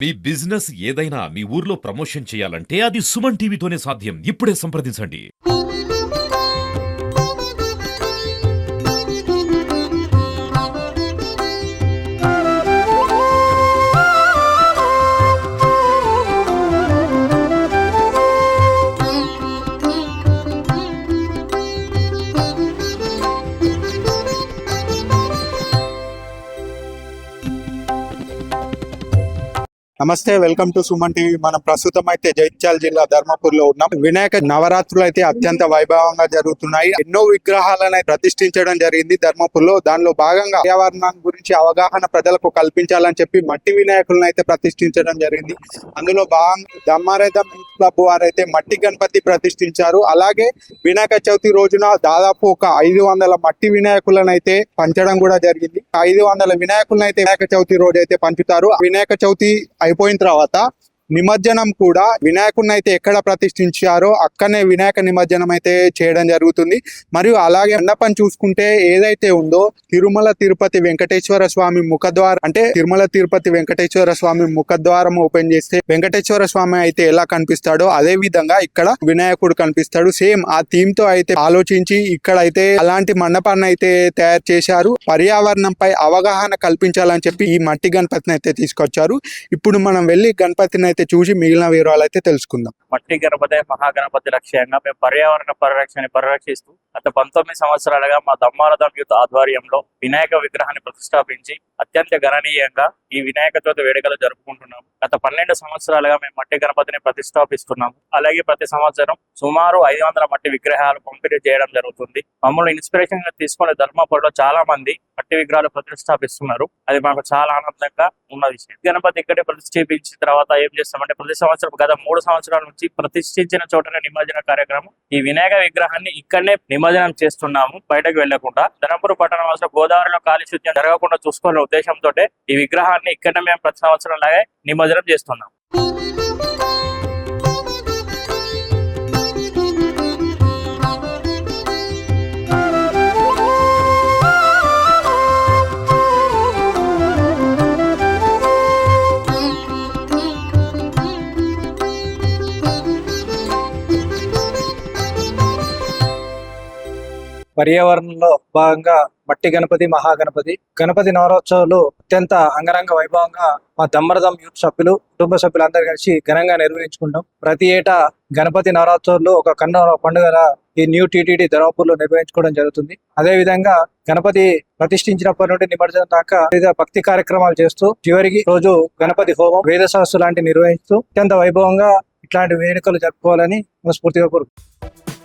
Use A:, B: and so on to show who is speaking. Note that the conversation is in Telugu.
A: మీ బిజినెస్ ఏదైనా మీ ఊర్లో ప్రమోషన్ చేయాలంటే అది సుమన్ టీవీతోనే సాధ్యం. ఇప్పుడే సంప్రదించండి.
B: నమస్తే, వెల్కమ్ టు సుమన్ టీవీ. మనం ప్రస్తుతం అయితే జగిత్యాల జిల్లా ధర్మపూర్ లో ఉన్నాం. వినాయక నవరాత్రులు అయితే అత్యంత వైభవంగా జరుగుతున్నాయి. ఎన్నో విగ్రహాలను ప్రతిష్ఠించడం జరిగింది ధర్మపూర్ లో. దానిలో భాగంగా పర్యావరణం గురించి అవగాహన ప్రజలకు కల్పించాలని చెప్పి మట్టి వినాయకులను అయితే ప్రతిష్ఠించడం జరిగింది. అందులో భాగంగా దమ్మారేద క్లబ్ వారైతే మట్టి గణపతి ప్రతిష్ఠించారు. అలాగే వినాయక చవితి రోజున దాదాపు ఒక 500 మట్టి వినాయకులను అయితే పంచడం కూడా జరిగింది. 500 వినాయకులను అయితే వినాయక చవితి రోజు అయితే పంచుతారు. వినాయక చవితి అయిపోయిన తర్వాత నిమజ్జనం కూడా వినాయకుడిని అయితే ఎక్కడ ప్రతిష్ఠించారో అక్కడనే వినాయక నిమజ్జనం అయితే చేయడం జరుగుతుంది. మరియు అలాగే మండపం చూసుకుంటే ఏదైతే ఉందో తిరుమల తిరుపతి వెంకటేశ్వర స్వామి ముఖద్వారం, అంటే తిరుమల తిరుపతి వెంకటేశ్వర స్వామి ముఖద్వారం ఓపెన్ చేస్తే వెంకటేశ్వర స్వామి అయితే ఎలా కనిపిస్తాడో అదే విధంగా ఇక్కడ వినాయకుడు కనిపిస్తాడు. సేమ్ ఆ థీమ్ తో అయితే ఆలోచించి ఇక్కడ అయితే అలాంటి మండపాన్ని అయితే తయారు చేశారు. పర్యావరణంపై అవగాహన కల్పించాలని చెప్పి ఈ మట్టి గణపతిని అయితే తీసుకొచ్చారు. ఇప్పుడు మనం వెళ్ళి గణపతిని అయితే చూసి మిగిలిన వివరాలు అయితే తెలుసుకుందాం.
C: మట్టి గణపతి మహాగణపతి లక్ష్యంగా మేము పర్యావరణ పరిరక్షణని పరిరక్షిస్తూ గత 19 సంవత్సరాలుగా మా దమ్మారథం యూత్ ఆధ్వర్యంలో వినాయక విగ్రహాన్ని ప్రతిష్టాపించి అత్యంత గణనీయంగా ఈ వినాయక చవితి వేడుకలు జరుపుకుంటున్నాము. గత 12 సంవత్సరాలుగా మేము మట్టి గణపతిని ప్రతిష్టాపిస్తున్నాము. అలాగే ప్రతి సంవత్సరం సుమారు 500 మట్టి విగ్రహాలు పంపిణీ చేయడం జరుగుతుంది. మమ్మల్ని ఇన్స్పిరేషన్ గా తీసుకునే ధర్మపురంలో చాలా మంది మట్టి విగ్రహాలు ప్రతిష్టాపిస్తున్నారు. అది మాకు చాలా ఆనందంగా ఉన్నది. గణపతి ఇక్కడే ప్రతిష్ఠించిన తర్వాత ఏం చేస్తామంటే ప్రతి సంవత్సరం గత 3 సంవత్సరాల నుంచి ప్రతిష్ఠించిన చోటనే నిమజ్జన కార్యక్రమం. ఈ వినాయక విగ్రహాన్ని ఇక్కడనే నిమజ్జనం చేస్తున్నాము, బయటకు వెళ్లకుండా. ధర్మపురం పట్టణ వాసులు గోదావరిలో కాలుష్యం జరగకుండా చూసుకునే ఉద్దేశంతో ఈ విగ్రహాన్ని ఇక్కడనే మేము ప్రతి సంవత్సరం లాగే నిమజ్జనం చేస్తున్నాం.
D: పర్యావరణంలో భాగంగా మట్టి గణపతి మహాగణపతి గణపతి నవరోత్సవాలు అత్యంత అంగరంగ వైభవంగా మా దమ్మరథం యూత్ సభ్యులు కుటుంబ సభ్యులందరూ కలిసి ఘనంగా నిర్వహించుకుంటాం. ప్రతి ఏటా గణపతి నవరాత్రులు ఒక కన్నుల పండుగ ఈ న్యూ టీటీడీ ధర్మపూర్ లో నిర్వహించుకోవడం జరుగుతుంది. అదే విధంగా గణపతి ప్రతిష్ఠించినప్పటి నుండి నిమజ్జనం దాకా వివిధ భక్తి కార్యక్రమాలు చేస్తూ చివరికి రోజు గణపతి హోమం, వేద సహస్సు లాంటివి నిర్వహిస్తూ అత్యంత వైభవంగా ఇట్లాంటి వేడుకలు జరుపుకోవాలని మనస్ఫూర్తిగా కోరుకుంటున్నాం.